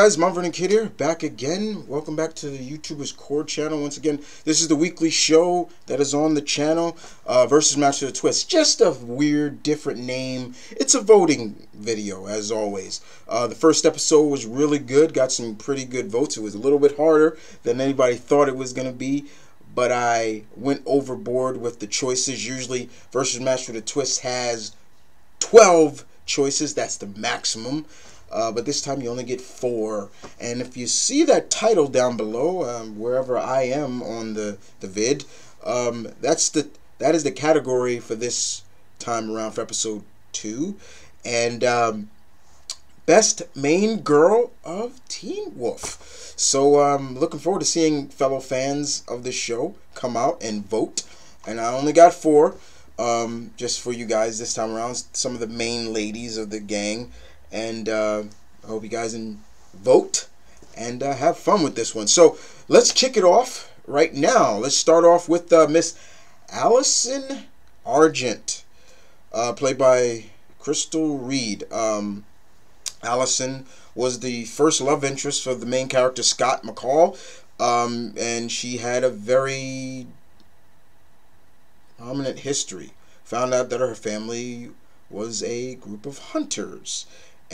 guys, Mount Vernon Kid here, back again. Welcome back to the YouTubers Core channel. Once again, this is the weekly show that is on the channel, versus Master of the Twist. Just a weird, different name. It's a voting video, as always. The first episode was really good, got some pretty good votes. It was a little bit harder than anybody thought it was going to be, but I went overboard with the choices. Usually, versus Master of the Twist has 12 choices. That's the maximum. But this time you only get 4. And if you see that title down below, wherever I am on the vid, that is the category for this time around for episode 2. And best main girl of Teen Wolf. So I'm looking forward to seeing fellow fans of this show come out and vote. And I only got 4 just for you guys this time around. Some of the main ladies of the gang. And I hope you guys vote and have fun with this one. So let's kick it off right now. Let's start off with Miss Allison Argent, played by Crystal Reed. Allison was the first love interest for the main character, Scott McCall, and she had a very prominent history. Found out that her family was a group of hunters.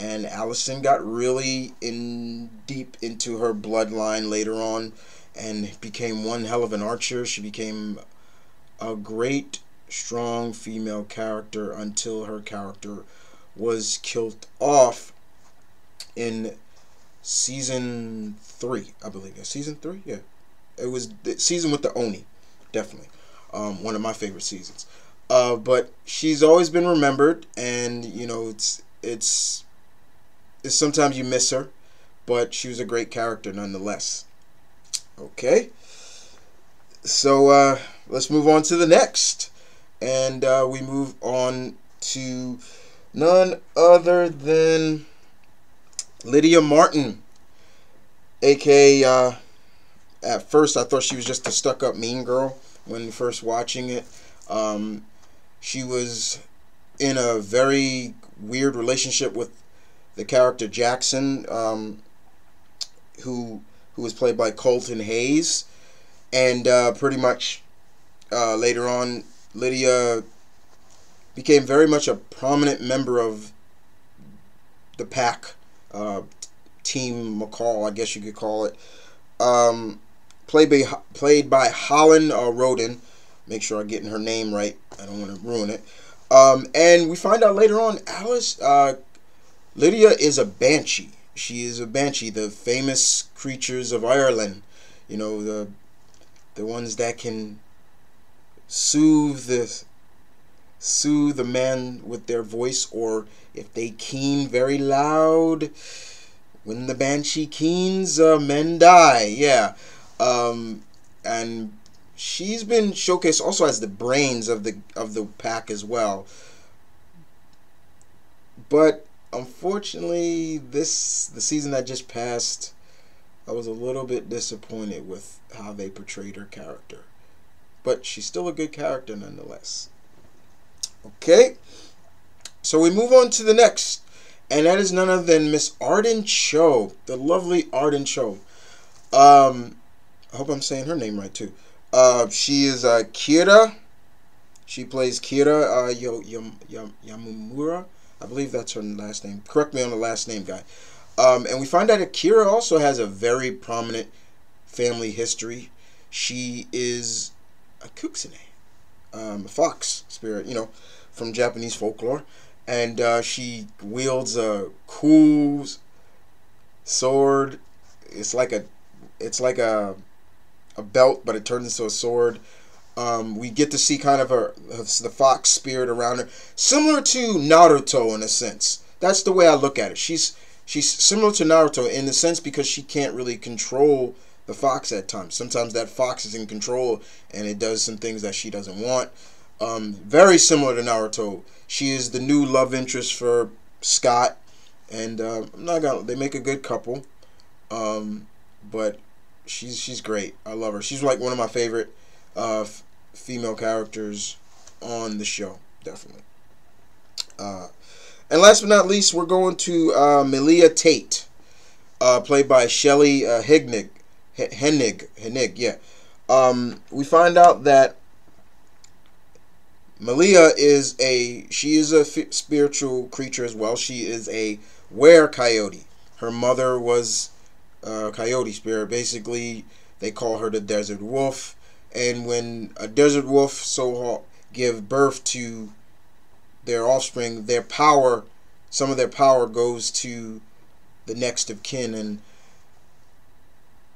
And Allison got really deep into her bloodline later on and became one hell of an archer. She became a great, strong female character until her character was killed off in season 3, I believe. Yeah, season 3? Yeah. It was the season with the Oni, definitely. One of my favorite seasons. But she's always been remembered, and, you know, it's sometimes you miss her, but she was a great character nonetheless. Okay, so let's move on to the next, and we move on to none other than Lydia Martin, aka at first I thought she was just a stuck-up mean girl when first watching it. She was in a very weird relationship with the character Jackson, who was played by Colton Hayes, and pretty much later on, Lydia became very much a prominent member of the pack, Team McCall, I guess you could call it. Played by Holland Roden. Make sure I'm getting her name right. I don't want to ruin it. And we find out later on, Lydia is a banshee. She is a banshee, the famous creatures of Ireland. You know, the ones that can soothe the man with their voice, or if they keen very loud, when the banshee keens, men die. Yeah, and she's been showcased also as the brains of the pack as well. But unfortunately, the season that just passed, I was a little bit disappointed with how they portrayed her character. But she's still a good character nonetheless. Okay, so we move on to the next, and that is none other than Miss Arden Cho, the lovely Arden Cho. I hope I'm saying her name right too. She is Kira. She plays Kira Yamamura. I believe that's her last name. Correct me on the last name, guy. And we find out that Kira also has a very prominent family history. She is a Kuksine, a fox spirit, you know, from Japanese folklore. And she wields a cool sword. It's like a belt, but it turns into a sword. We get to see kind of the fox spirit around her, similar to Naruto in a sense. That's the way I look at it. She's similar to Naruto in the sense because she can't really control the fox at times. Sometimes that fox is in control and it does some things that she doesn't want. Very similar to Naruto. She is the new love interest for Scott, and they make a good couple. But she's great. I love her. She's like one of my favorite female characters on the show, definitely. And last but not least, we're going to Malia Tate, played by Shelley Hennig, yeah. We find out that Malia is a spiritual creature as well. She is a were-coyote. Her mother was a coyote spirit. Basically, they call her the desert wolf. And when a desert wolf give birth to their offspring, some of their power goes to the next of kin. And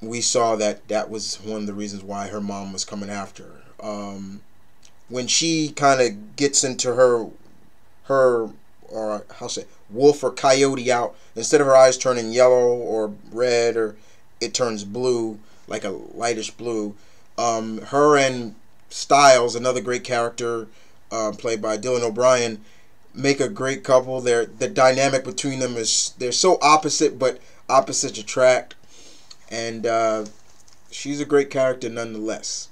we saw that was one of the reasons why her mom was coming after her. When she kind of gets into her or how say wolf or coyote out, instead of her eyes turning yellow or red, or it turns blue, like a lightish blue. Her and Styles, another great character, played by Dylan O'Brien, make a great couple. The dynamic between them is, they're so opposite, but opposites attract. And she's a great character nonetheless.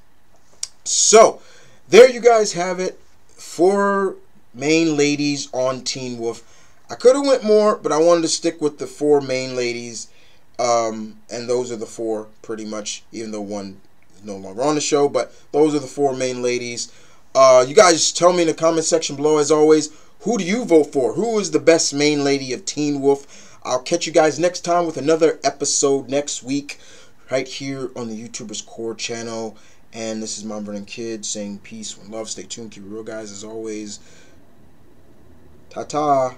So there you guys have it. 4 main ladies on Teen Wolf. I could have went more, but I wanted to stick with the 4 main ladies. And those are the 4 pretty much, even though one is no longer on the show. But those are the 4 main ladies. You guys tell me in the comment section below, as always, who do you vote for? Who is the best main lady of Teen Wolf? I'll catch you guys next time with another episode next week, right here on the YouTubers Core channel. And this is Mount Vernon Kid saying peace and love. Stay tuned. Keep it real, guys. As always, ta-ta.